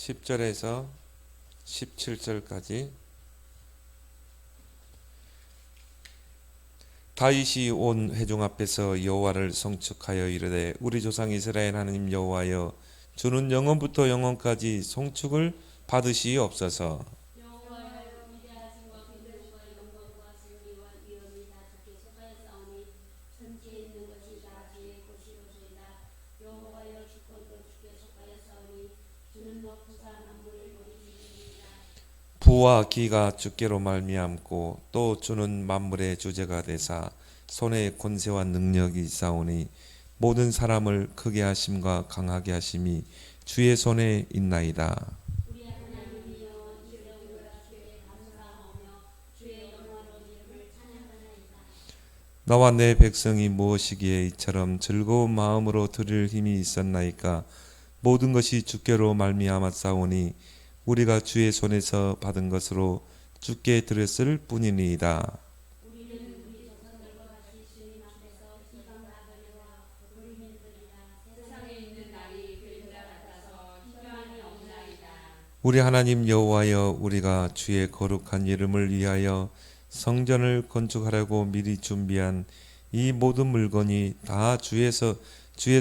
10절에서 17절까지 다윗이 온 회중 앞에서 여호와를 송축하여 이르되 우리 조상 이스라엘 하나님 여호와여 주는 영원부터 영원까지 송축을 받으시옵소서. 여호와여 위대하심과 긍휼과 영광과 진리와 위엄이 다 주께 속하였사오니 천지에 있는 것이 다 주의 것이로소이다. 여호와여 주권도 주께 속하였사오니 주는 높으사 만물을 머리시니이다. 부와 기가 주께로 말미암고 또 주는 만물의 주제가 되사 손에 권세와 능력이 있사오니 모든 사람을 크게 하심과 강하게 하심이 주의 손에 있나이다. 우리 하나님이여 이름과 주께 감사하며 주의 영원한 이름을 찬양하나이다. 나와 내 백성이 무엇이기에 이처럼 즐거운 마음으로 드릴 힘이 있었나이까. 모든 것이 주께로 말미암았사오니 우리가 주의 손에서 받은 것으로 주께 드렸을 뿐이니이다. 우리는 우리 조상들과 같이 주님 앞에서 이방 나그네와 거두림인들이라. 세상에 있는 날이 그림자 같아서 희망이 없나이다. 우리 하나님 여호와여 우리가 주의 거룩한 이름을 위하여 성전을 건축하려고 미리 준비한 이 모든 물건이 다 주의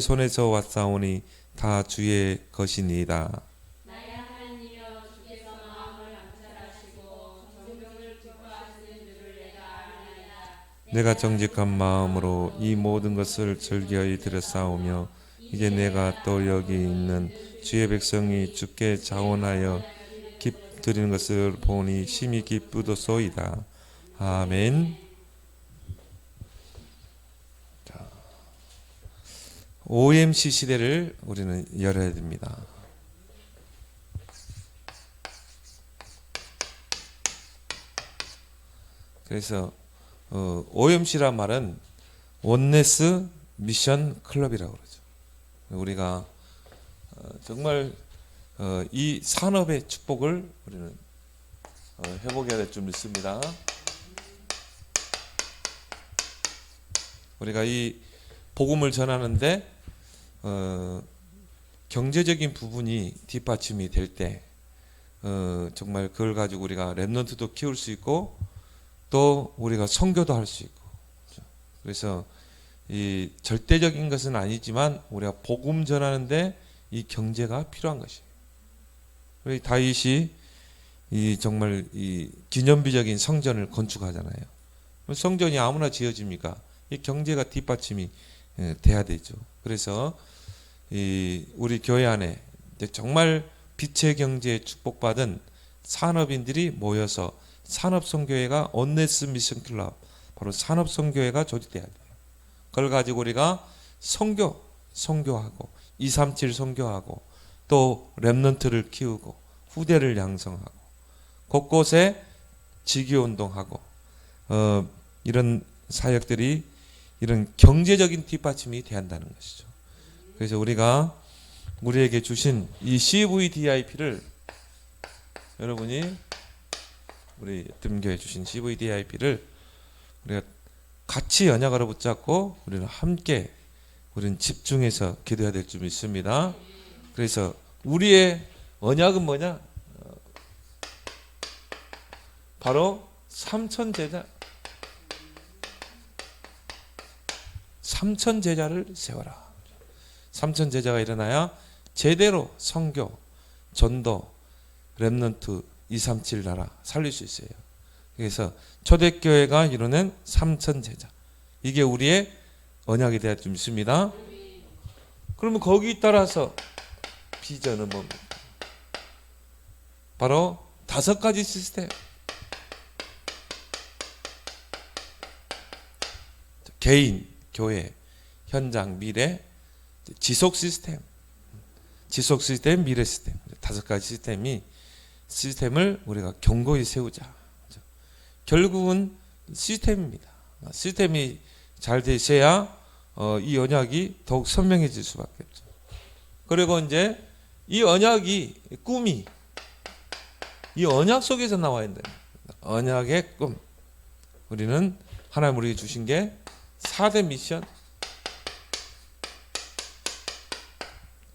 손에서 왔사오니 다 주의 것이니이다. 나의 하나님이여 주께서 마음을 암살하시고 정병을 기뻐하시는 줄을 내가 아나이다. 내가 정직한 마음으로 이 모든 것을 즐겨이 드렸사오며 이제 내가 또 여기 있는 주의 백성이 주께 자원하여 드리는 것을 보니 심히 기쁘도소이다. 아멘. 자, OMC 시대를 우리는 열어야 됩니다. 그래서 OMC란 말은 원네스 미션 클럽이라고 그러죠. 우리가 정말 이 산업의 축복을 우리는 회복해야 될 줄 믿습니다. 우리가 이 복음을 전하는데 경제적인 부분이 뒷받침이 될 때 정말 그걸 가지고 우리가 렘넌트도 키울 수 있고 또 우리가 선교도 할 수 있고. 그래서 이 절대적인 것은 아니지만 우리가 복음 전하는데 이 경제가 필요한 것이에요. 우리 다윗이 이 정말 이 기념비적인 성전을 건축하잖아요. 성전이 아무나 지어집니까? 이 경제가 뒷받침이 돼야 되죠. 그래서 이 우리 교회 안에 정말 빛의 경제에 축복받은 산업인들이 모여서 산업선교회가 온네스 미션 클럽, 바로 산업선교회가 조직돼야 돼요. 그걸 가지고 우리가 선교하고 237 선교하고 또 렘넌트를 키우고 후대를 양성하고 곳곳에 직위운동하고 이런 사역들이 이런 경제적인 뒷받침이 돼야 한다는 것이죠. 그래서 우리가 우리에게 주신 이 CVDIP를 여러분이 우리 뜸교에 주신 CVDIP를 우리가 같이 언약으로 붙잡고 우리는 함께 우리는 집중해서 기도해야 될 줄 믿습니다. 그래서 우리의 언약은 뭐냐? 바로 삼천제자. 삼천제자를 세워라. 삼천제자가 일어나야 제대로 선교, 전도, 렘넌트 237 나라 살릴 수 있어요. 그래서 초대교회가 이루는 삼천제자, 이게 우리의 언약이 되어 좀 있습니다. 그러면 거기 따라서 비전은 뭡니까? 바로 5가지 시스템. 개인, 교회, 현장, 미래, 지속 시스템, 미래 시스템, 5가지 시스템을 우리가 견고히 세우자. 결국은 시스템입니다. 시스템이 잘 되셔야 이 언약이 더욱 선명해질 수밖에 없죠. 그리고 이제 이 언약이 꿈이 이 언약 속에서 나와야 된다. 언약의 꿈. 우리는 하나님 우리에게 주신 게 4대 미션.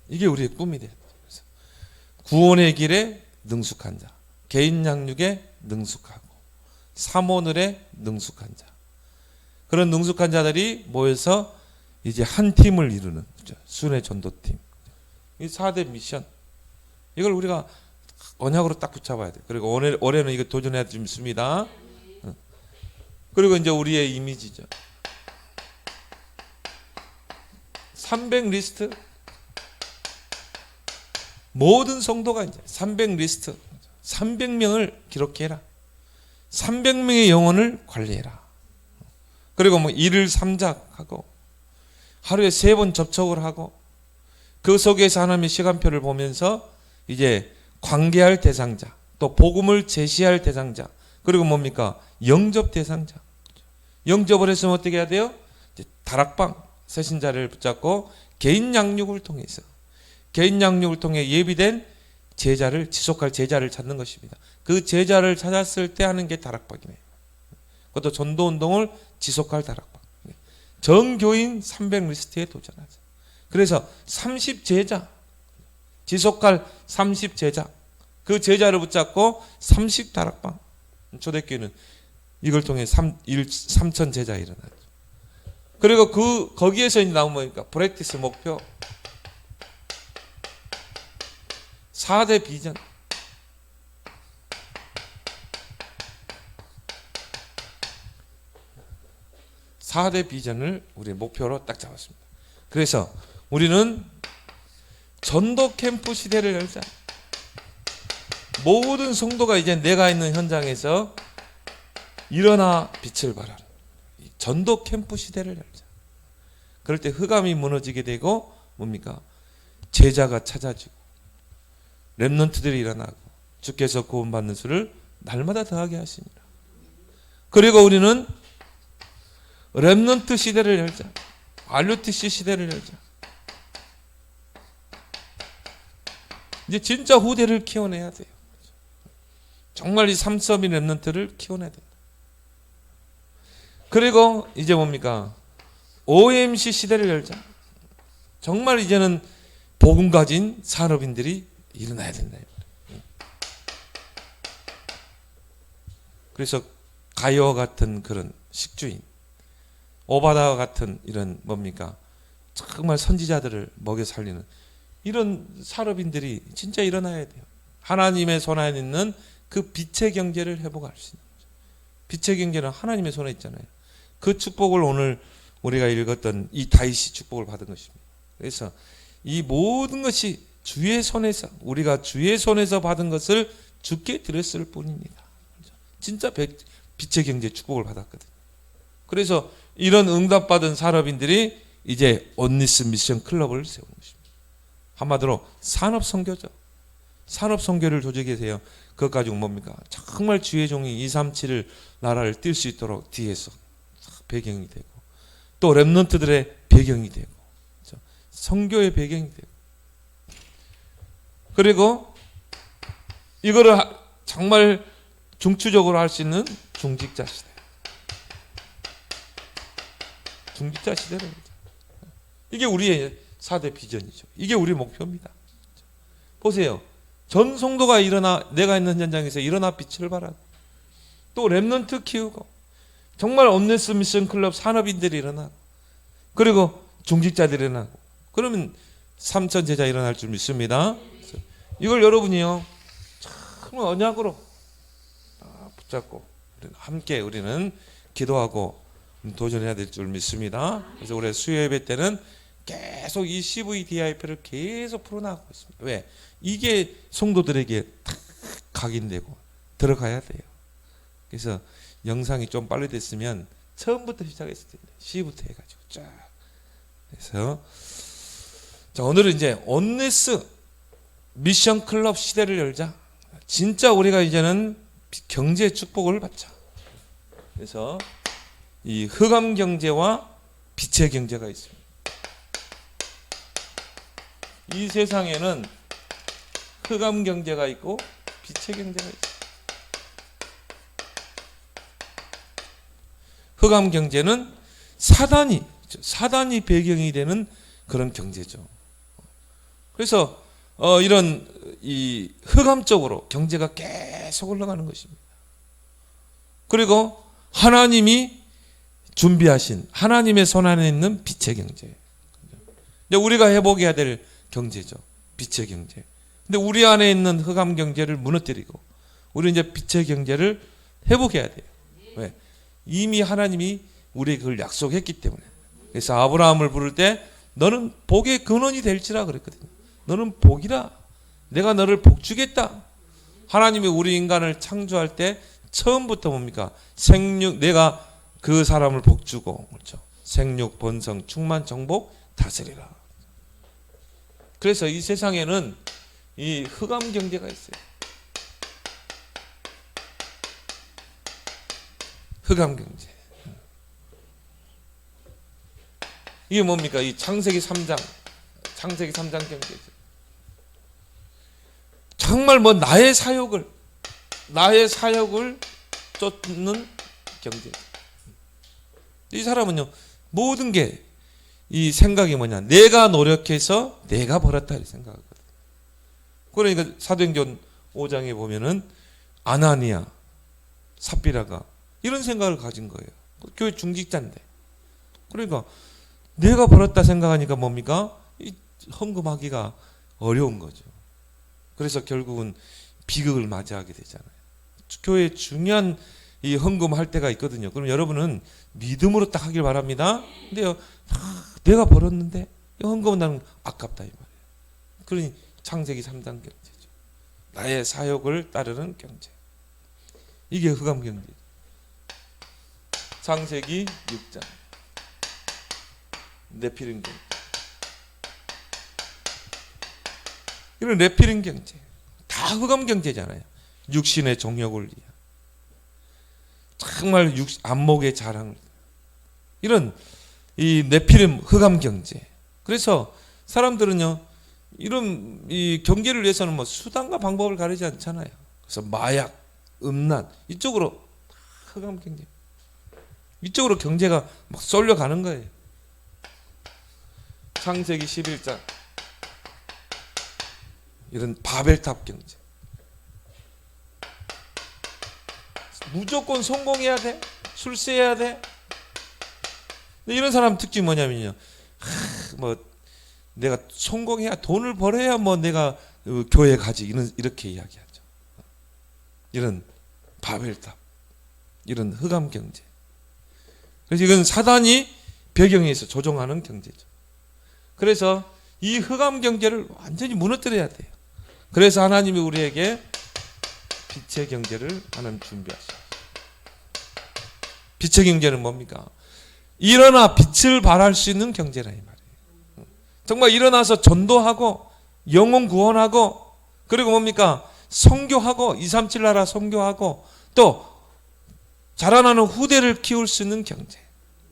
이게 우리의 꿈이 돼요. 구원의 길에 능숙한 자, 개인 양육에 능숙하고 사모늘에 능숙한 자, 그런 능숙한 자들이 모여서 이제 한 팀을 이루는 순회 전도팀. 이 4대 미션. 이걸 우리가 언약으로 딱 붙잡아야 돼. 그리고 올해는 이거 도전해야 좀 있습니다. 그리고 이제 우리의 이미지죠. 300 리스트. 모든 성도가 이제 300 리스트. 300명을 기록해라. 300명의 영혼을 관리해라. 그리고 뭐 일을 삼작하고 하루에 3번 접촉을 하고 그 속에서 하나님의 시간표를 보면서 이제 관계할 대상자, 또 복음을 제시할 대상자, 그리고 뭡니까? 영접 대상자. 영접을 했으면 어떻게 해야 돼요? 이제 다락방 새신자를 붙잡고 개인 양육을 통해서 예비된 제자를, 지속할 제자를 찾는 것입니다. 그 제자를 찾았을 때 하는 게 다락방이네요. 그것도 전도운동을 지속할 다락방. 정교인 300 리스트에 도전하자. 그래서 30제자, 지속할 30제자, 그 제자를 붙잡고 30다락방. 초대교회는 이걸 통해 3천 제자 일어나죠. 그리고 거기에서 이제 나온 뭐니까 프랙티스 목표, 4대 비전. (4대) 비전을 우리 목표로 딱 잡았습니다. 그래서 우리는 전도 캠프 시대를 열자. 모든 성도가 이제 내가 있는 현장에서 일어나 빛을 발하는 전도 캠프 시대를 열자. 그럴 때 흑암이 무너지게 되고 뭡니까? 제자가 찾아지고 렘넌트들이 일어나고 주께서 구원받는 수를 날마다 더하게 하십니다. 그리고 우리는 렘넌트 시대를 열자. RUTC 시대를 열자. 이제 진짜 후대를 키워내야 돼요. 정말 이 3서밋 렘넌트를 키워내야 된다. 그리고 이제 뭡니까? OMC 시대를 열자. 정말 이제는 복음 가진 산업인들이 일어나야 된다. 그래서 가요와 같은 그런 식주인, 오바다와 같은 이런 뭡니까? 정말 선지자들을 먹여 살리는 이런 산업인들이 진짜 일어나야 돼요. 하나님의 손 안에 있는 그 빛의 경제를 회복할 수 있는 거죠. 빛의 경제는 하나님의 손에 있잖아요. 그 축복을 오늘 우리가 읽었던 이 다윗이 축복을 받은 것입니다. 그래서 이 모든 것이 주의 손에서, 우리가 주의 손에서 받은 것을 주께 드렸을 뿐입니다. 진짜 빛의 경제 축복을 받았거든요. 그래서 이런 응답받은 산업인들이 이제 온리스 미션 클럽을 세우는 것입니다. 한마디로 산업 선교죠. 산업 선교를 조직해서요. 그것 가지고 뭡니까? 정말 주의 종이 237을 나라를 뛸 수 있도록 뒤에서 배경이 되고, 또 렘넌트들의 배경이 되고, 그렇죠? 선교의 배경이 되고, 그리고 이거를 정말 중추적으로 할 수 있는 중직자 시대. 중직자 시대를. 이게 우리의 4대 비전이죠. 이게 우리 목표입니다. 보세요. 전 성도가 일어나, 내가 있는 현장에서 일어나 빛을 발하고, 또 렘넌트 키우고, 정말 온네스 미션 클럽 산업인들이 일어나고, 그리고 중직자들이 일어나고, 그러면 3천 제자 일어날 줄 믿습니다. 이걸 여러분이요, 정말 언약으로 붙잡고 함께 우리는 기도하고 도전해야 될 줄 믿습니다. 그래서 올해 수요 예배 때는 계속 이 CVDIP를 계속 풀어나가고 있습니다. 왜? 이게 성도들에게 탁 각인되고 들어가야 돼요. 그래서 영상이 좀 빨리 됐으면 처음부터 시작했을 텐데 C부터 해가지고 쫙. 그래서 자, 오늘은 이제 온네스 미션 클럽 시대를 열자. 진짜 우리가 이제는 경제 축복을 받자. 그래서 이 흑암 경제와 빛의 경제가 있습니다. 이 세상에는 흑암 경제가 있고 빛의 경제가 있습니다. 흑암 경제는 사단이 배경이 되는 그런 경제죠. 그래서 이런 이 흑암적으로 경제가 계속 올라가는 것입니다. 그리고 하나님이 준비하신 하나님의 손 안에 있는 빛의 경제. 이제 우리가 회복해야 될 경제죠. 빛의 경제. 근데 우리 안에 있는 흑암 경제를 무너뜨리고 우리 이제 빛의 경제를 회복해야 돼요. 왜? 이미 하나님이 우리에게 그걸 약속했기 때문에. 그래서 아브라함을 부를 때 너는 복의 근원이 될지라 그랬거든요. 너는 복이라. 내가 너를 복주겠다. 하나님이 우리 인간을 창조할 때 처음부터 뭡니까? 생육, 내가 그 사람을 복주고, 그렇죠? 생육, 번성, 충만, 정복, 다스리라. 그래서 이 세상에는 이 흑암 경제가 있어요. 흑암 경제. 이게 뭡니까? 이 창세기 3장 경제죠. 정말 뭐 나의 사역을 쫓는 경제. 이 사람은요, 모든 게 이 생각이 뭐냐? 내가 노력해서 내가 벌었다 이 생각하거든. 그러니까 사도행전 5장에 보면은 아나니아, 삽비라가 이런 생각을 가진 거예요. 교회 중직자인데. 그러니까 내가 벌었다 생각하니까 뭡니까? 이 헌금하기가 어려운 거죠. 그래서 결국은 비극을 맞이하게 되잖아요. 교회에 중요한 이 헌금할 때가 있거든요. 그럼 여러분은 믿음으로 딱 하길 바랍니다. 근데요, 내가 벌었는데 이 헌금은 나는 아깝다 이 말이에요. 그러니 창세기 3장 경제죠. 나의 사역을 따르는 경제. 이게 흑암 경제. 창세기 6장 네피림 경제. 이런 네피림 경제 다 흑암 경제잖아요. 육신의 정욕을 위한 정말 안목의 자랑을 이런 이 네피림 흑암 경제. 그래서 사람들은요 이런 이 경제를 위해서는 뭐 수단과 방법을 가리지 않잖아요. 그래서 마약, 음란 이쪽으로 흑암 경제. 이쪽으로 경제가 막 쏠려가는 거예요. 창세기 11장 이런 바벨탑 경제. 무조건 성공해야 돼. 출세해야 돼. 근데 이런 사람 특징이 뭐냐면요. 뭐 내가 성공해야 돈을 벌어야 뭐 내가 교회 가지 이렇게 이야기하죠. 이런 바벨탑, 이런 흑암 경제. 그래서 이건 사단이 배경에서 조종하는 경제죠. 그래서 이 흑암 경제를 완전히 무너뜨려야 돼요. 그래서 하나님이 우리에게 빛의 경제를 하나님 준비하셔요. 빛의 경제는 뭡니까? 일어나 빛을 발할 수 있는 경제라 이 말이에요. 정말 일어나서 전도하고 영혼 구원하고 그리고 뭡니까? 선교하고 237 나라 선교하고 또 자라나는 후대를 키울 수 있는 경제.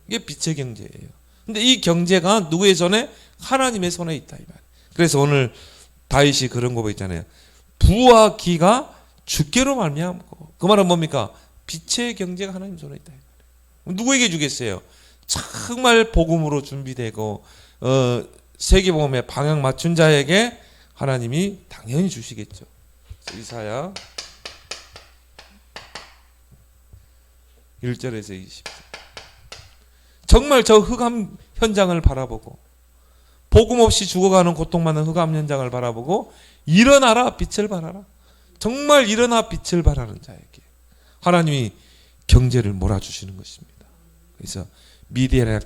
이게 빛의 경제예요. 근데 이 경제가 누구의 손에? 하나님의 손에 있다 이 말. 그래서 오늘 다윗이 그런 거 있잖아요. 부와 기가 주께로 말미암고 그 말은 뭡니까? 빛의 경제가 하나님 손에 있다 이 말. 누구에게 주겠어요? 정말 복음으로 준비되고 세계복음에 방향 맞춘 자에게 하나님이 당연히 주시겠죠. 이사야 1절에서 20절. 정말 저 흑암 현장을 바라보고 복음 없이 죽어가는 고통받는 흑암 현장을 바라보고 일어나라 빛을 발하라. 정말 일어나 빛을 발하는 자에게 하나님이 경제를 몰아주시는 것입니다. 그래서 미디안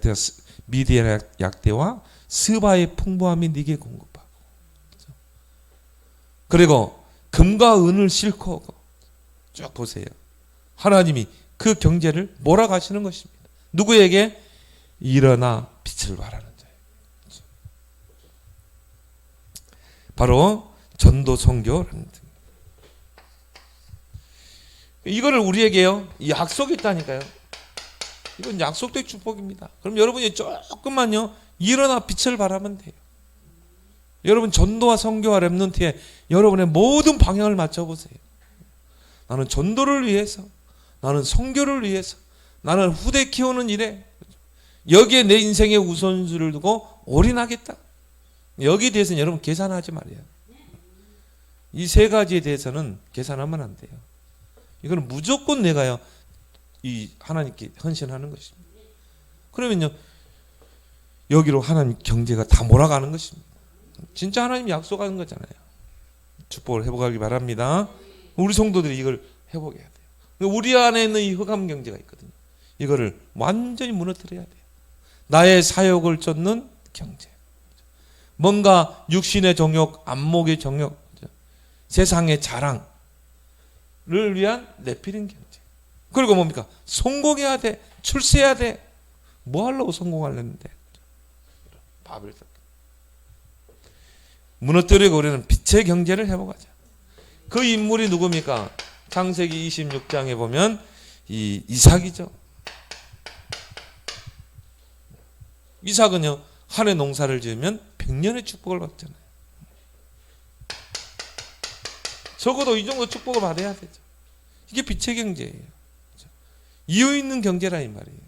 약대와 스바의 풍부함이 네게 공급하고 그리고 금과 은을 싣고 쭉 보세요. 하나님이 그 경제를 몰아가시는 것입니다. 누구에게? 일어나 빛을 발하는 자에게. 바로 전도 선교라는 등. 이거를 우리에게요. 이 약속이 있다니까요. 이건 약속된 축복입니다. 그럼 여러분이 조금만요. 일어나 빛을 발하면 돼요. 여러분 전도와 선교와 렘넌트에 여러분의 모든 방향을 맞춰보세요. 나는 전도를 위해서, 나는 선교를 위해서, 나는 후대 키우는 일에 여기에 내 인생의 우선순위를 두고 올인하겠다. 여기에 대해서는 여러분 계산하지 말아요. 이 세 가지에 대해서는 계산하면 안 돼요. 이거는 무조건 내가요 이 하나님께 헌신하는 것입니다. 그러면요 여기로 하나님 경제가 다 몰아가는 것입니다. 진짜 하나님이 약속하는 거잖아요. 축복을 회복하기 바랍니다. 우리 성도들이 이걸 회복해야 돼요. 우리 안에 있는 이 흑암 경제가 있거든요. 이거를 완전히 무너뜨려야 돼요. 나의 사욕을 쫓는 경제, 뭔가 육신의 정욕, 안목의 정욕, 세상의 자랑을 위한 내피린 경제. 그리고 뭡니까? 성공해야 돼, 출세해야 돼. 뭐 하려고 성공하려는데? 밥을 무너뜨리고 우리는 빛의 경제를 회복하자. 그 인물이 누굽니까? 창세기 26장에 보면 이 이삭이죠. 이삭은요 한 해 농사를 지으면 100년의 축복을 받잖아요. 적어도 이 정도 축복을 받아야 되죠. 이게 빛의 경제예요. 이유 있는 경제라 이 말이에요.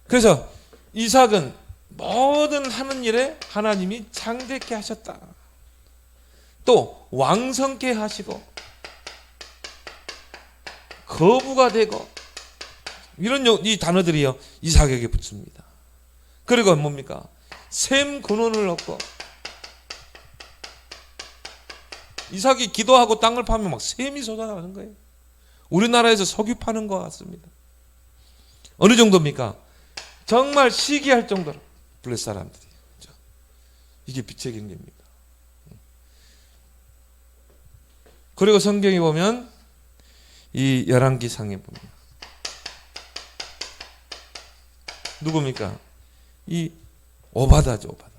그래서 이삭은 모든 하는 일에 하나님이 창대케 하셨다. 또 왕성케 하시고 거부가 되고 이런 이 단어들이요 이삭에게 붙습니다. 그리고 뭡니까? 샘 근원을 얻고 이삭이 기도하고 땅을 파면 막 샘이 쏟아나는 거예요. 우리나라에서 석유 파는 것 같습니다. 어느 정도입니까? 정말 시기할 정도로 블레 사람들이. 이게 빛의 경제입니다. 그리고 성경에 보면 이 열왕기상에 보면 누굽니까? 이 오바다죠. 오바다.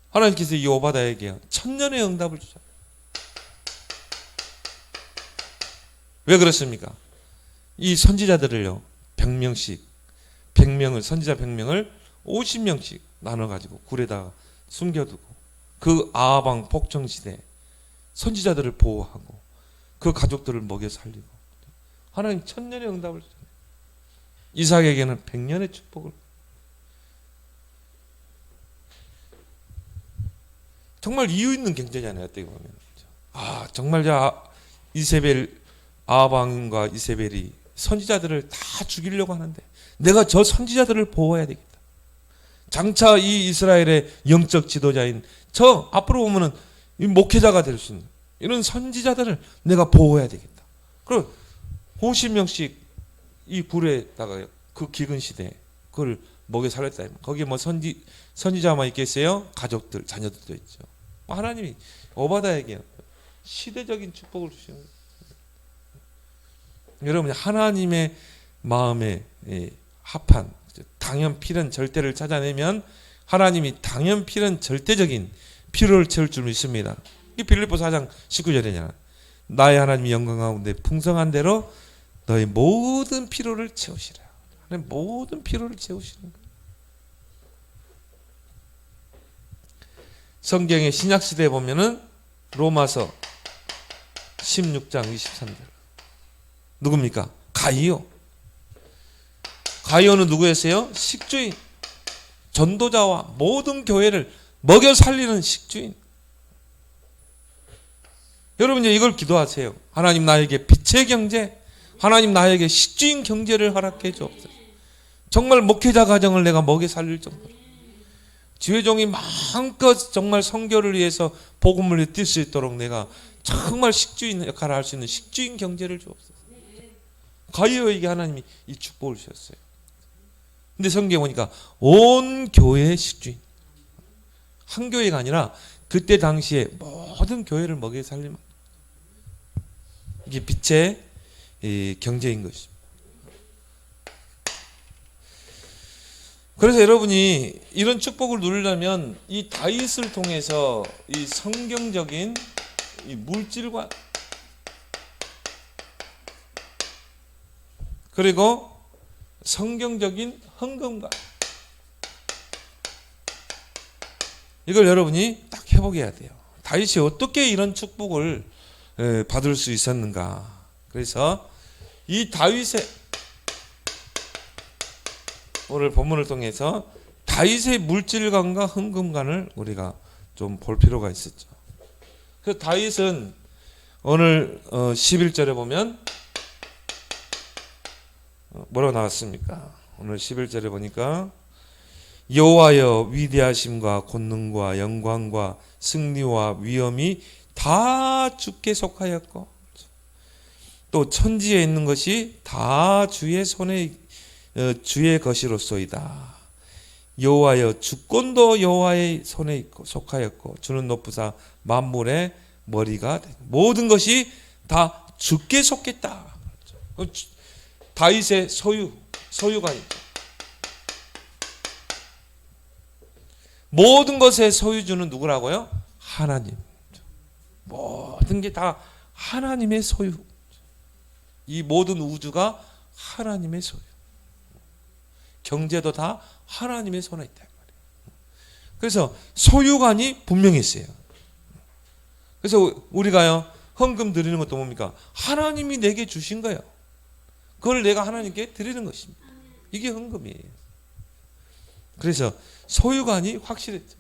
하나님께서 이 오바다에게 천년의 응답을 주잖아요. 왜 그렇습니까? 이 선지자들을요 100명을 선지자 100명을 50명씩 나눠가지고 굴에다가 숨겨두고 그 아하방 폭정시대 선지자들을 보호하고 그 가족들을 먹여 살리고 하나님 천년의 응답을 주잖아요. 이삭에게는 100년의 축복을. 정말 이유 있는 경제잖아요. 어떻게 보면. 아 정말 이세벨 아하방과 이세벨이 선지자들을 다 죽이려고 하는데 내가 저 선지자들을 보호해야 되겠다. 장차 이 이스라엘의 영적 지도자인 저 앞으로 보면은 이 목회자가 될 수 있는 이런 선지자들을 내가 보호해야 되겠다. 그럼 50명씩 이 굴에다가 그 기근 시대에 그걸 먹여 살렸다. 거기에 뭐 선지자만 있겠어요? 가족들, 자녀들도 있죠. 하나님이 오바다에게 시대적인 축복을 주시는 거예요. 여러분 하나님의 마음에 합한 당연 필연 절대를 찾아내면 하나님이 당연 필연 절대적인 필요를 채울 줄 믿습니다. 이 빌립보서 4장 19절이잖아. 나의 하나님이 영광 가운데 풍성한 대로 너의 모든 필요를 채우시라. 하나님 모든 필요를 채우시는 거예요. 성경의 신약시대에 보면은 로마서 16장 23절 누굽니까? 가이오. 가이오는 누구였어요? 식주인. 전도자와 모든 교회를 먹여 살리는 식주인. 여러분 이제 이걸 기도하세요. 하나님 나에게 빛의 경제, 하나님 나에게 식주인 경제를 허락해 주옵소서. 정말 목회자 가정을 내가 먹여 살릴 정도로 지회종이 마음껏 정말 선교를 위해서 복음을 뛸 수 있도록 내가 정말 식주인 역할을 할 수 있는 식주인 경제를 주옵소서. 가이오에게 하나님이 이 축복을 주셨어요. 근데 성경에 보니까 온 교회의 식주인. 한 교회가 아니라 그때 당시에 모든 교회를 먹여 살리면 이게 빛의 경제인 것입니다. 그래서 여러분이 이런 축복을 누리려면 이 다윗을 통해서 이 성경적인 이 물질과 그리고 성경적인 헌금과 이걸 여러분이 딱 회복해야 돼요. 다윗이 어떻게 이런 축복을 받을 수 있었는가. 그래서 이 다윗의 오늘 본문을 통해서 다윗의 물질관과 헌금관을 우리가 좀 볼 필요가 있었죠. 그래서 다윗은 오늘 11절에 보면 뭐라고 나왔습니까? 오늘 11절에 보니까 여호와여 위대하심과 권능과 영광과 승리와 위엄이 다 주께 속하였고 또 천지에 있는 것이 다 주의 손에 주의 것이로소이다. 여호와여 주권도 여호와의 손에 있고 속하였고 주는 높으사 만물의 머리가 되고 모든 것이 다 주께 속했다. 다윗의 소유가 있죠. 모든 것의 소유주는 누구라고요? 하나님. 모든 게 다 하나님의 소유. 이 모든 우주가 하나님의 소유. 경제도 다 하나님의 손에 있다. 그래서 소유관이 분명히 있어요. 그래서 우리가요 헌금 드리는 것도 뭡니까? 하나님이 내게 주신 거예요. 그걸 내가 하나님께 드리는 것입니다. 이게 헌금이에요. 그래서 소유관이 확실했죠.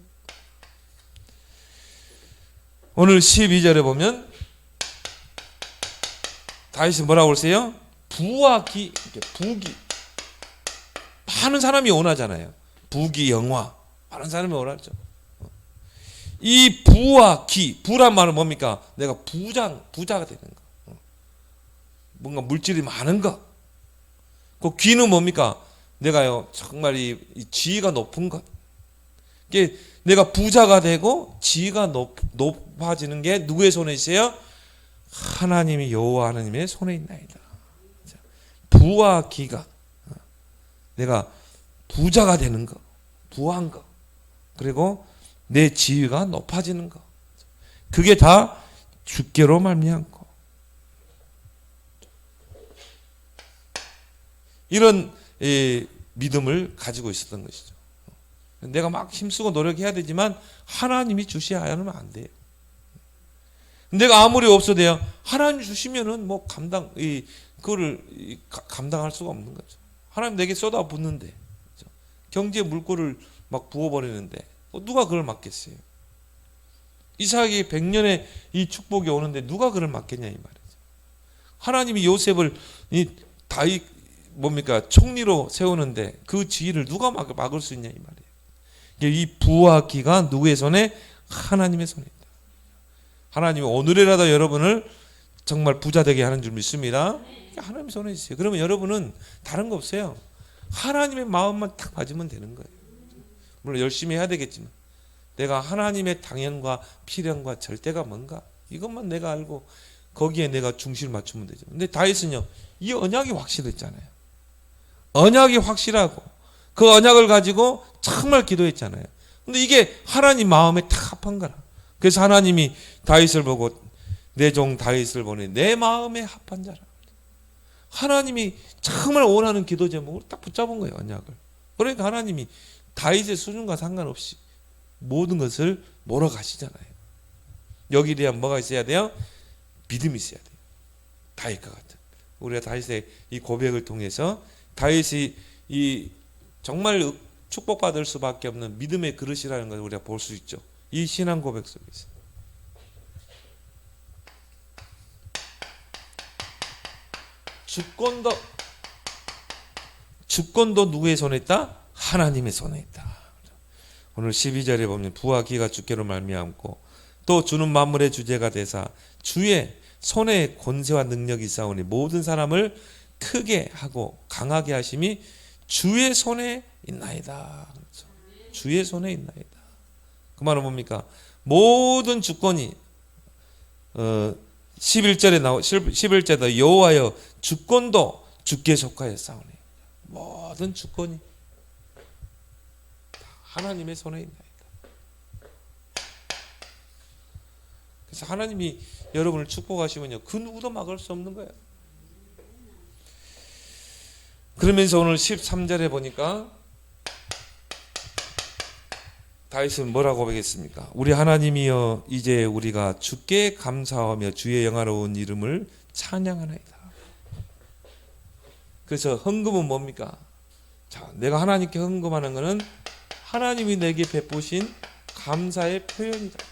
오늘 12절에 보면 다윗이 뭐라고 그러세요? 부와 기, 부기. 많은 사람이 원하잖아요. 부기, 영화. 많은 사람이 원하죠. 이 부와 기, 부란 말은 뭡니까? 내가 부자가 되는 거. 뭔가 물질이 많은 거. 그 기는 뭡니까? 내가요, 정말 이 지위가 높은 것. 이게 내가 부자가 되고 지위가 높아지는 게 누구의 손에 있어요? 하나님이 여호와 하나님의 손에 있나이다. 부와 기가 내가 부자가 되는 거, 부한 거, 그리고 내 지위가 높아지는 거, 그게 다 주께로 말미암은 거. 이런 믿음을 가지고 있었던 것이죠. 내가 막 힘쓰고 노력해야 되지만 하나님이 주셔야 하면 안 돼요. 내가 아무리 없어도요, 하나님 주시면은 뭐 그거를 감당할 수가 없는 거죠. 하나님 내게 쏟아붓는데, 그렇죠? 경제 물꼬를 막 부어버리는데, 누가 그걸 막겠어요? 이삭이 100년의 이 축복이 오는데 누가 그걸 막겠냐, 이 말이죠. 하나님이 요셉을 다윗, 총리로 세우는데 그 지위를 누가 막을 수 있냐, 이 말이에요. 이 부와 기가 누구의 손에? 하나님의 손에 있다. 하나님이 오늘이라도 여러분을 정말 부자 되게 하는 줄 믿습니다. 하나님 손에 있어요. 그러면 여러분은 다른 거 없어요. 하나님의 마음만 딱 맞으면 되는 거예요. 물론 열심히 해야 되겠지만 내가 하나님의 당연과 필연과 절대가 뭔가 이것만 내가 알고 거기에 내가 중심을 맞추면 되죠. 근데 다윗은요, 이 언약이 확실했잖아요. 언약이 확실하고 그 언약을 가지고 정말 기도했잖아요. 근데 이게 하나님 마음에 딱 합한 거라. 그래서 하나님이 다윗을 보고 내 종 다윗을 보내 내 마음에 합한 자라. 하나님이 정말 원하는 기도 제목을 딱 붙잡은 거예요, 언약을. 그러니까 하나님이 다윗의 수준과 상관없이 모든 것을 몰아가시잖아요. 여기에 대한 뭐가 있어야 돼요? 믿음이 있어야 돼요. 다윗과 같은. 우리가 다윗의 이 고백을 통해서 다윗이 이 정말 축복받을 수밖에 없는 믿음의 그릇이라는 것을 우리가 볼 수 있죠. 이 신앙 고백 속에서. 주권도 누구의 손에 있다? 하나님의 손에 있다. 오늘 12절에 보면 부와 기가 주께로 말미암고 또 주는 만물의 주제가 되사 주의 손에 권세와 능력이 있사오니 모든 사람을 크게 하고 강하게 하심이 주의 손에 있나이다. 그렇죠? 주의 손에 있나이다. 그 말은 뭡니까? 모든 주권이 11절에도 여호와여 주권도 주께 속하였사오니 모든 주권이 하나님의 손에 있나이다. 그래서 하나님이 여러분을 축복하시면요, 그 누구도 막을 수 없는 거예요. 그러면서 오늘 13절에 보니까 다윗은 뭐라고 고백했습니까? 우리 하나님이여 이제 우리가 주께 감사하며 주의 영화로운 이름을 찬양하나이다. 그래서 헌금은 뭡니까? 자, 내가 하나님께 헌금하는 것은 하나님이 내게 베푸신 감사의 표현이다.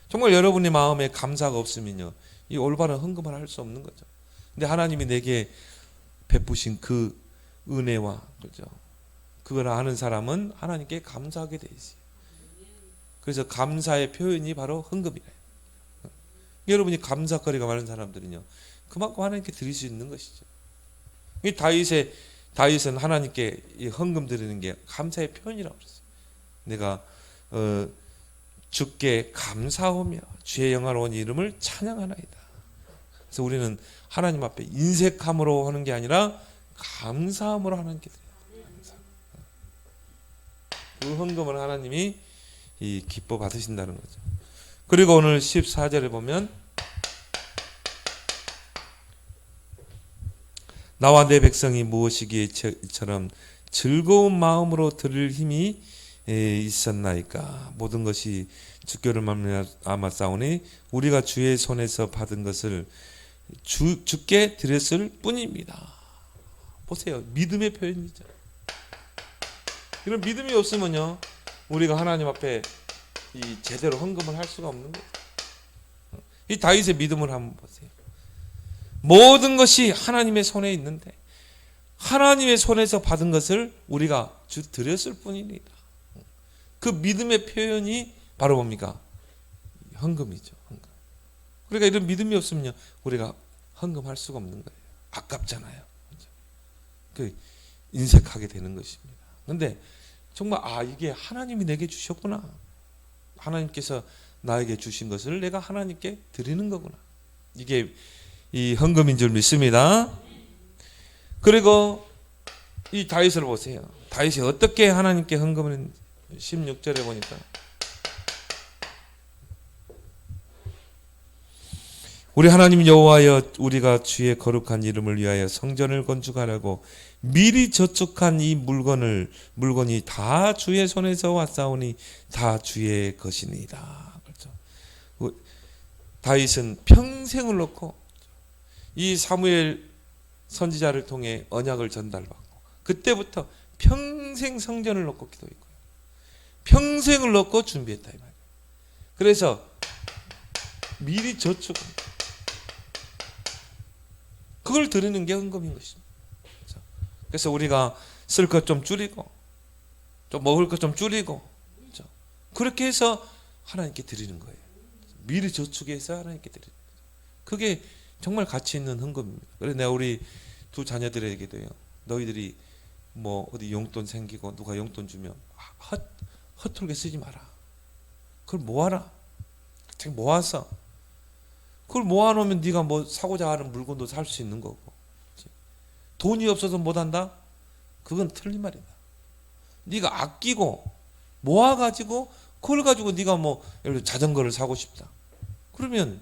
정말 여러분의 마음에 감사가 없으면요, 이 올바른 헌금을 할 수 없는 거죠. 근데 하나님이 내게 베푸신 그 은혜와, 그죠, 그걸 아는 사람은 하나님께 감사하게 돼 있어요. 그래서 감사의 표현이 바로 헌금이래요. 여러분이 감사거리가 많은 사람들은요, 그만큼 하나님께 드릴 수 있는 것이죠. 이 다윗은 하나님께 이 헌금 드리는 게 감사의 표현이라고 그랬어요. 내가 주께 감사하며 주의 영화로운 이름을 찬양하나이다. 그래서 우리는 하나님 앞에 인색함으로 하는 게 아니라 감사함으로 하나님께 드려야 돼요. 그 헌금을 하나님이 이 기뻐 받으신다는 거죠. 그리고 오늘 14절에 보면 나와 내 백성이 무엇이기에 이처럼 즐거운 마음으로 들을 힘이 있었나이까. 모든 것이 주께를 말미암아 싸우니 우리가 주의 손에서 받은 것을 주께 드렸을 뿐입니다. 보세요, 믿음의 표현이죠. 이런 믿음이 없으면요, 우리가 하나님 앞에 이 제대로 헌금을 할 수가 없는 거예요. 이 다윗의 믿음을 한번 보세요. 모든 것이 하나님의 손에 있는데 하나님의 손에서 받은 것을 우리가 드렸을 뿐입니다. 그 믿음의 표현이 바로 뭡니까? 헌금이죠. 헌금. 그러니까 이런 믿음이 없으면 우리가 헌금할 수가 없는 거예요. 아깝잖아요. 그 인색하게 되는 것입니다. 그런데 정말 이게 하나님이 내게 주셨구나. 하나님께서 나에게 주신 것을 내가 하나님께 드리는 거구나. 이게 이 헌금인 줄 믿습니다. 그리고 이 다윗을 보세요. 다윗이 어떻게 하나님께 헌금을 했는지 16절에 보니까 우리 하나님 여호와여, 우리가 주의 거룩한 이름을 위하여 성전을 건축하려고 미리 저축한 이 물건이 다 주의 손에서 왔사오니 다 주의 것이니이다. 그렇죠. 다윗은 평생을 놓고 이 사무엘 선지자를 통해 언약을 전달받고 그때부터 평생 성전을 놓고 기도했고요. 평생을 놓고 준비했다 이 말이에요. 그래서 미리 저축, 그걸 드리는 게 헌금인 것입니다. 그래서 우리가 쓸 것 좀 줄이고 좀 먹을 것 좀 줄이고, 그렇죠? 그렇게 해서 하나님께 드리는 거예요. 미리 저축해서 하나님께 드리는 거예요. 그게 정말 가치 있는 헌금입니다. 그래서 내가 우리 두 자녀들에게도요, 너희들이 뭐 어디 용돈 생기고 누가 용돈 주면 허투루게 쓰지 마라. 그걸 모아라. 모아서 그걸 모아놓으면 네가 뭐 사고자 하는 물건도 살 수 있는 거고. 그치? 돈이 없어서 못한다? 그건 틀린 말이다. 네가 아끼고 모아가지고 그걸 가지고 네가 뭐 예를 들어 자전거를 사고 싶다. 그러면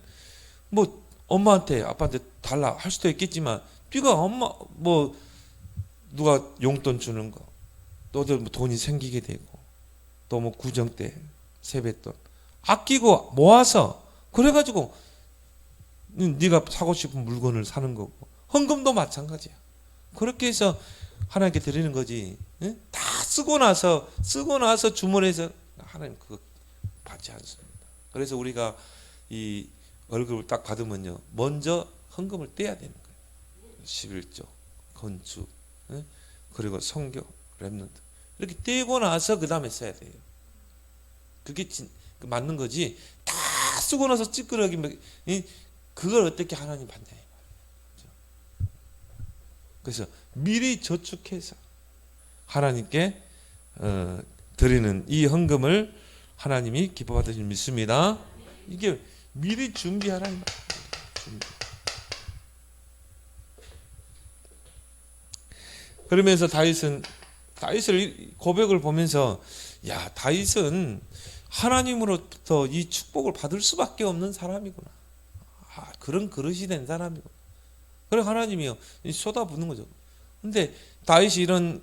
뭐 엄마한테 아빠한테 달라 할 수도 있겠지만 네가 엄마 뭐 누가 용돈 주는 거 너도 뭐 돈이 생기게 되고 또 뭐 구정 때 세뱃돈 아끼고 모아서 그래가지고 네가 사고 싶은 물건을 사는 거고, 헌금도 마찬가지야. 그렇게 해서 하나님께 드리는 거지. 응? 다 쓰고 나서 주문해서 하나님 그거 받지 않습니다. 그래서 우리가 이 월급을 딱 받으면요, 먼저 헌금을 떼야 되는 거예요. 11조, 건축, 응? 그리고 성교, 렘넌트 이렇게 떼고 나서 그 다음에 써야 돼요. 그게 맞는 거지. 다 쓰고 나서 찌끄러기면 그걸 어떻게 하나님 받냐. 그래서 미리 저축해서 하나님께 드리는 이 헌금을 하나님이 기뻐 받으시는 믿습니다. 이게 미리 준비하라는 말이에요. 그러면서 다윗을 고백을 보면서 야, 다윗은 하나님으로부터 이 축복을 받을 수밖에 없는 사람이구나. 그런 그릇이 된 사람이고. 그래 하나님이요 쏟아붓는 거죠. 근데 다윗이 이런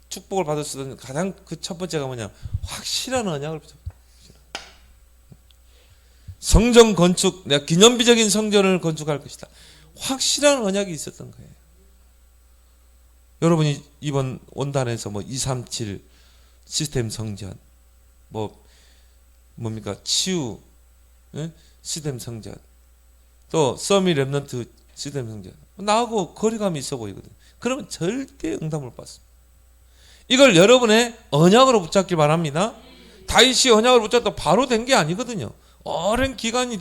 축복을 받을 수 있는 가장 그 첫 번째가 뭐냐? 확실한 언약을 붙였다. 성전 건축, 내가 기념비적인 성전을 건축할 것이다. 확실한 언약이 있었던 거예요. 여러분이 이번 원단에서 뭐 237 시스템 성전, 뭡니까 치유 시스템 성전, 또 서밋 랩넌트 시스템 성전, 나하고 거리감이 있어 보이거든. 그러면 절대 응답을 못 받습니다. 이걸 여러분의 언약으로 붙잡길 바랍니다. 다윗이 언약을 붙잡다 바로 된 게 아니거든요. 오랜 기간이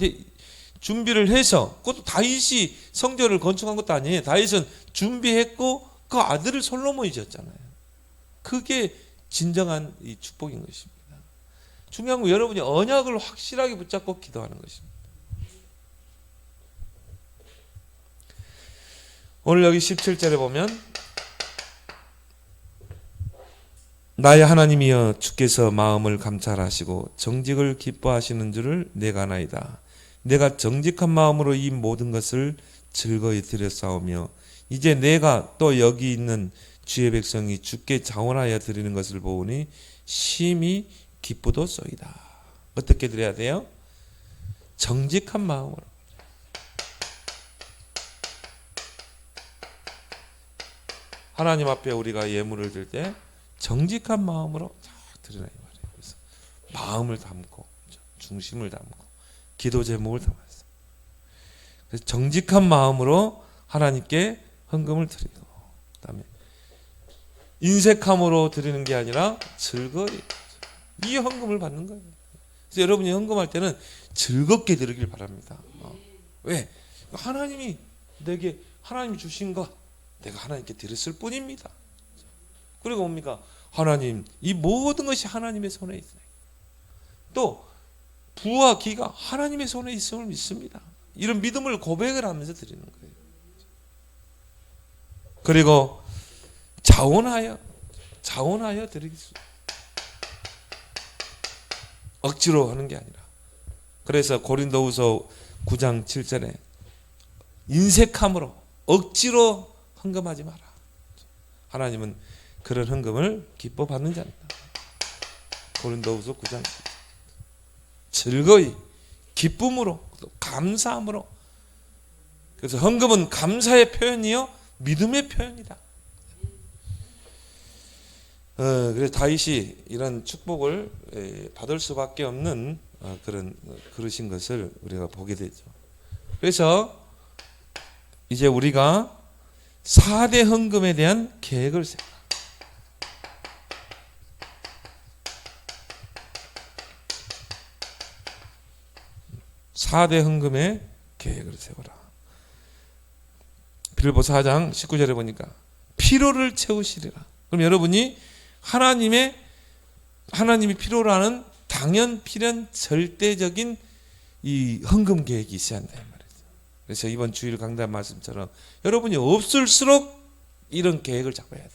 준비를 해서, 그것도 다윗이 성전을 건축한 것도 아니에요. 다윗은 준비했고 그 아들을 솔로몬이 지었잖아요. 그게 진정한 이 축복인 것입니다. 중요한 건 여러분이 언약을 확실하게 붙잡고 기도하는 것입니다. 오늘 여기 17절에 보면 나의 하나님이여 주께서 마음을 감찰하시고 정직을 기뻐하시는 줄을 내가 아나이다. 내가 정직한 마음으로 이 모든 것을 즐거이 드렸사오며 이제 내가 또 여기 있는 주의 백성이 주께 자원하여 드리는 것을 보오니 심히 기쁘도소이다. 어떻게 드려야 돼요? 정직한 마음으로. 하나님 앞에 우리가 예물을 드릴 때 정직한 마음으로 드리라 이 말이에요. 그래서 마음을 담고 중심을 담고 기도 제목을 담았어요. 그래서 정직한 마음으로 하나님께 헌금을 드리고, 그다음에 인색함으로 드리는 게 아니라 즐거이 이 헌금을 받는 거예요. 그래서 여러분이 헌금할 때는 즐겁게 드리길 바랍니다. 왜? 하나님이 내게 하나님이 주신 것 내가 하나님께 드렸을 뿐입니다. 그리고 뭡니까? 하나님, 이 모든 것이 하나님의 손에 있어요. 또 부와 기가 하나님의 손에 있음을 믿습니다. 이런 믿음을 고백을 하면서 드리는 거예요. 그리고 자원하여 드리겠습니다. 억지로 하는 게 아니라. 그래서 고린도후서 9장 7절에 인색함으로 억지로 헌금하지 마라. 하나님은 그런 헌금을 기뻐 받는 자입니다. 고린도후서 9장 7절. 즐거이 기쁨으로 감사함으로. 그래서 헌금은 감사의 표현이요 믿음의 표현이다. 그래서 다윗이 이런 축복을 받을 수밖에 없는 그런 그러신 것을 우리가 보게 되죠. 그래서 이제 우리가 4대 헌금에 대한 계획을 세워라. 4대 헌금의 계획을 세워라. 빌립보서 4장 19절에 보니까 필요를 채우시리라. 그럼 여러분이 하나님이 필요로 하는 당연 필연 절대적인 이 헌금 계획이 있어야 한다 말이죠. 그래서 이번 주일 강단 말씀처럼 여러분이 없을수록 이런 계획을 잡아야 돼요.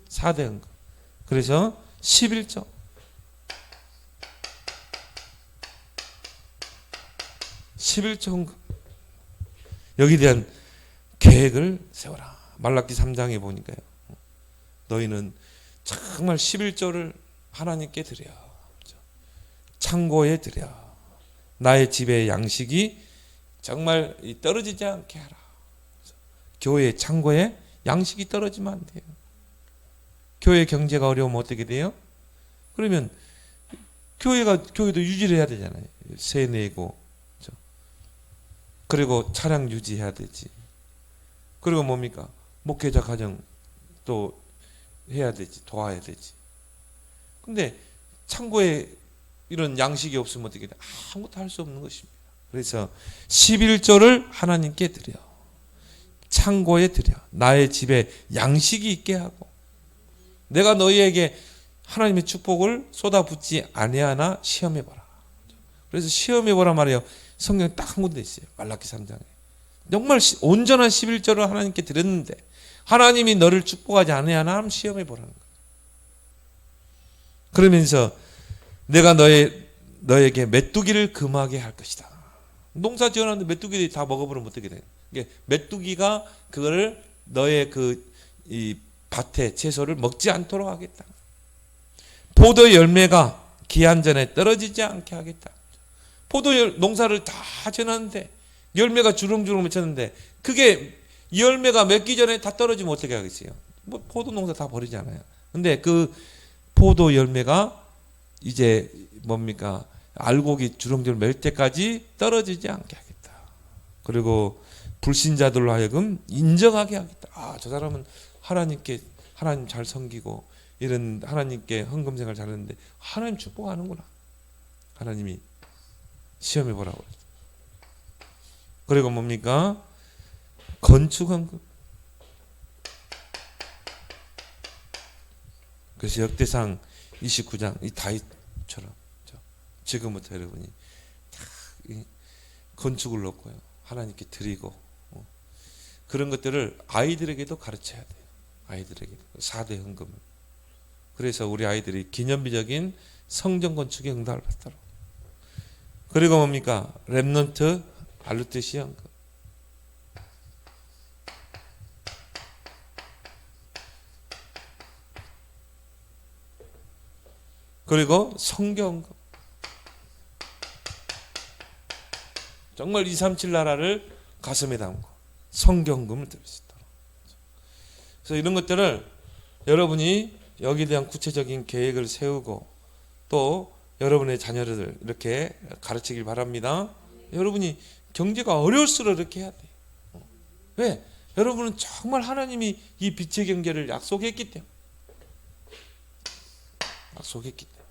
4대 헌금. 그래서 11조. 헌금. 여기에 대한 계획을 세워라. 말라기 3장에 보니까요. 너희는 정말 11조를 하나님께 드려. 창고에 드려. 나의 집의 양식이 정말 떨어지지 않게 하라. 교회 창고에 양식이 떨어지면 안 돼요. 교회 경제가 어려우면 어떻게 돼요? 그러면 교회도 유지를 해야 되잖아요. 세 내고, 그리고 차량 유지해야 되지. 그리고 뭡니까? 목회자 가정 또 해야 되지. 도와야 되지. 근데 창고에 이런 양식이 없으면 어떻게 돼? 아무것도 할 수 없는 것입니다. 그래서 11조를 하나님께 드려. 창고에 드려. 나의 집에 양식이 있게 하고. 내가 너희에게 하나님의 축복을 쏟아붓지 아니하나 시험해봐라. 그래서 시험해보라 말이에요. 성경에 딱 한 군데 있어요. 말라기 3장에. 정말 온전한 11조를 하나님께 드렸는데 하나님이 너를 축복하지 아니하나 하면 시험해보라는 거예요. 그러면서 내가 너에게 메뚜기를 금하게 할 것이다. 농사 지어놨는데 메뚜기들이 다 먹어버리면 어떻게 돼요? 메뚜기가 그거를 너의 이 밭의 채소를 먹지 않도록 하겠다. 포도 열매가 기한 전에 떨어지지 않게 하겠다. 포도 농사를 다 지어놨는데 열매가 주렁주렁 맺혔는데 그게 열매가 맺기 전에 다 떨어지면 어떻게 하겠어요? 포도 농사 다 버리잖아요. 근데 그 포도 열매가 이제 뭡니까? 알곡이 주렁주렁 멜 때까지 떨어지지 않게 하겠다. 그리고 불신자들로 하여금 인정하게 하겠다. 아, 저 사람은 하나님 잘 섬기고 이런 하나님께 헌금 생활 잘하는데 하나님 축복하는구나. 하나님이 시험해 보라고 그랬어요. 그리고 뭡니까? 건축헌금. 그래서 역대상 29장 이 다윗처럼 지금부터 여러분이 이 건축을 놓고요 하나님께 드리고 그런 것들을 아이들에게도 가르쳐야 돼요. 아이들에게 4대 헌금을. 그래서 우리 아이들이 기념비적인 성전 건축에 응답을 받도록. 그리고 뭡니까? 렘넌트 알루테시 헌금. 그리고 성경헌금. 정말 237 나라를 가슴에 담고 성경금을 드릴 수 있도록. 그래서 이런 것들을 여러분이 여기에 대한 구체적인 계획을 세우고 또 여러분의 자녀들 이렇게 가르치길 바랍니다. 여러분이 경제가 어려울수록 이렇게 해야 돼요. 왜? 여러분은 정말 하나님이 이 빛의 경제를 약속했기 때문에. 약속했기 때문에.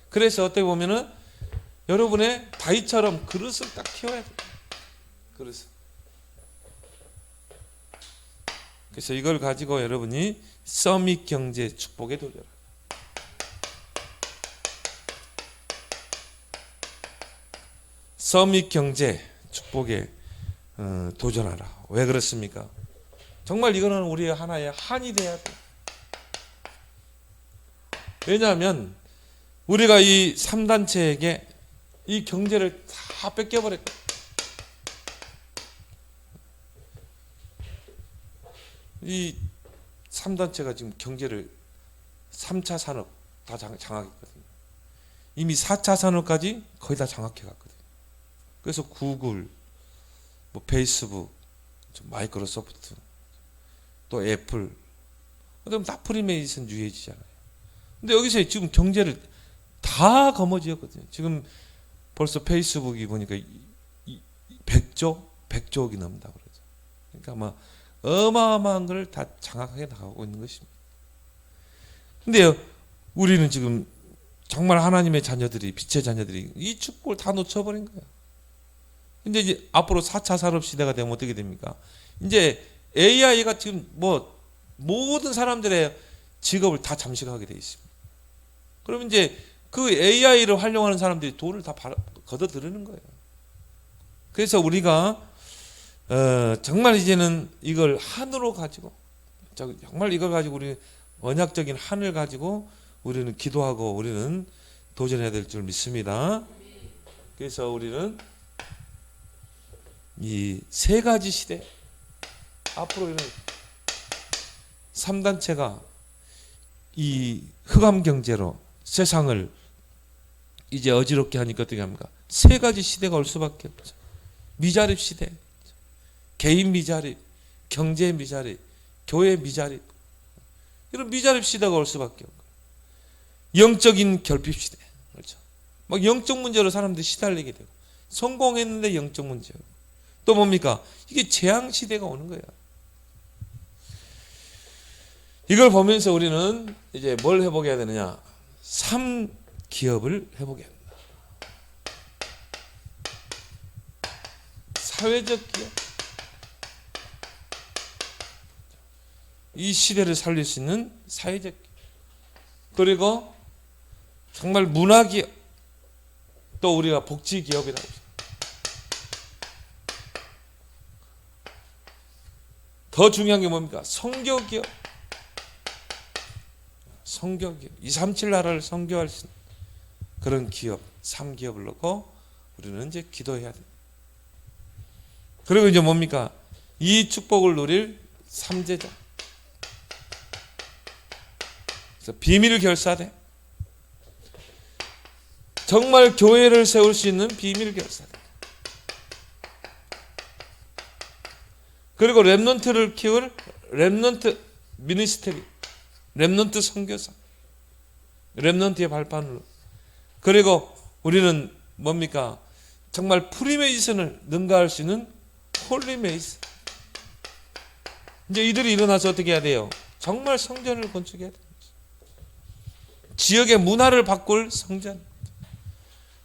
그래서 어떻게 보면은 여러분의 다윗처럼 그릇을 딱 키워야 돼요. 그릇을. 그래서 이걸 가지고 여러분이 서밋 경제 축복에 도전하라. 서밋 경제 축복에 도전하라. 왜 그렇습니까? 정말 이거는 우리의 하나의 한이 돼야 돼요. 왜냐하면 우리가 이 3단체에게 이 경제를 다 뺏겨버렸고 이 3단체가 지금 경제를 3차 산업 다 장악했거든요. 이미 4차 산업까지 거의 다 장악해 갔거든요. 그래서 구글, 뭐 페이스북, 마이크로소프트, 또 애플, 그다음 다 프리메이슨 유해지잖아요. 근데 여기서 지금 경제를 다 거머쥐었거든요. 지금 벌써 페이스북이 보니까 100조억이 넘는다고 그러죠. 그러니까 아마 어마어마한 걸 다 장악하게 나가고 있는 것입니다. 근데 우리는 지금 정말 하나님의 자녀들이, 빛의 자녀들이 이 축복을 다 놓쳐버린 거예요. 근데 이제 앞으로 4차 산업 시대가 되면 어떻게 됩니까? 이제 AI가 지금 뭐 모든 사람들의 직업을 다 잠식하게 돼 있습니다. 그럼 이제 그 AI를 활용하는 사람들이 돈을 다 걷어들이는 거예요. 그래서 우리가 정말 이제는 이걸 한으로 가지고 정말 이걸 가지고 우리 언약적인 한을 가지고 우리는 기도하고 우리는 도전해야 될 줄 믿습니다. 그래서 우리는 이 세 가지 시대 앞으로 이런 3단체가 이 흑암 경제로 세상을 이제 어지럽게 하니까 어떻게 합니까? 세 가지 시대가 올 수밖에 없죠. 미자립 시대, 개인 미자립, 경제 미자립, 교회 미자립, 이런 미자립 시대가 올 수밖에 없고, 영적인 결핍 시대, 그렇죠? 막 영적 문제로 사람들이 시달리게 되고, 성공했는데 영적 문제, 또 뭡니까? 이게 재앙 시대가 오는 거예요. 이걸 보면서 우리는 이제 뭘 해보게 해야 되느냐? 3기업을 해보게 합니다. 사회적 기업. 이 시대를 살릴 수 있는 사회적 기업. 그리고 정말 문화기업. 또 우리가 복지기업이라고 합니다. 더 중요한 게 뭡니까? 선교기업. 선교기업. 237 나라를 선교할 수 있는 그런 기업, 3기업을 넣고 우리는 이제 기도해야 됩니다. 그리고 이제 뭡니까? 이 축복을 누릴 3제자. 그래서 비밀 결사대. 정말 교회를 세울 수 있는 비밀 결사대. 그리고 렘넌트를 키울 렘넌트 미니스트리, 렘넌트 선교사. 렘넌트의 발판으로. 그리고 우리는 뭡니까? 정말 프리메이슨을 능가할 수 있는 홀리메이슨. 이제 이들이 일어나서 어떻게 해야 돼요? 정말 성전을 건축해야 돼요. 지역의 문화를 바꿀 성전.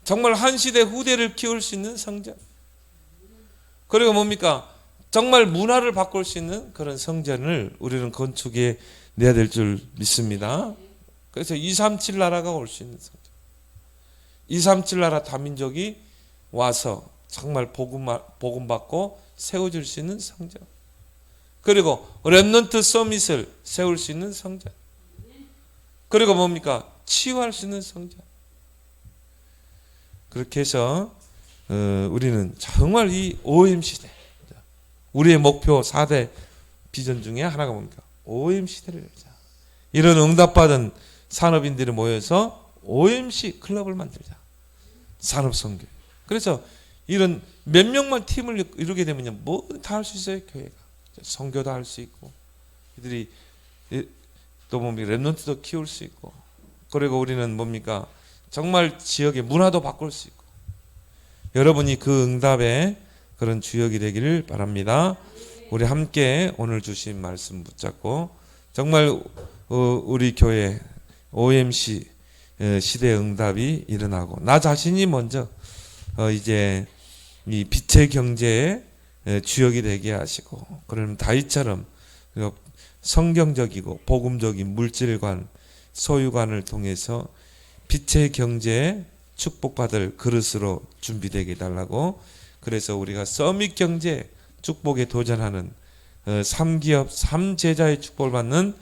정말 한 시대 후대를 키울 수 있는 성전. 그리고 뭡니까? 정말 문화를 바꿀 수 있는 그런 성전을 우리는 건축해 내야 될 줄 믿습니다. 그래서 237 나라가 올 수 있는 성전. 237 나라 다민족이 와서 정말 복음 받고 세워질 수 있는 성전. 그리고 렘넌트 서밋을 세울 수 있는 성전. 그리고 뭡니까? 치유할 수 있는 성전. 그렇게 해서 우리는 정말 이 OM 시대, 우리의 목표 4대 비전 중에 하나가 뭡니까? OM 시대를 열자. 이런 응답받은 산업인들이 모여서 OMC 클럽을 만들자. 산업선교. 그래서 이런 몇 명만 팀을 이루게 되면요, 뭐든 다 할 수 있어요. 교회가 선교도 할 수 있고, 이들이 또 뭡니까? 렘넌트도 키울 수 있고, 그리고 우리는 뭡니까? 정말 지역의 문화도 바꿀 수 있고. 여러분이 그 응답의 그런 주역이 되기를 바랍니다. 우리 함께 오늘 주신 말씀 붙잡고 정말 우리 교회 OMC 시대 응답이 일어나고, 나 자신이 먼저 이제 이 빛의 경제의 주역이 되게 하시고, 그럼 다윗처럼 성경적이고 복음적인 물질관, 소유관을 통해서 빛의 경제에 축복받을 그릇으로 준비되게 해달라고. 그래서 우리가 서밋 경제 축복에 도전하는 3기업 3제자의 축복을 받는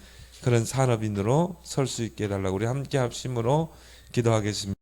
그런 산업인으로 설 수 있게 해달라고 우리 함께 합심으로 기도하겠습니다.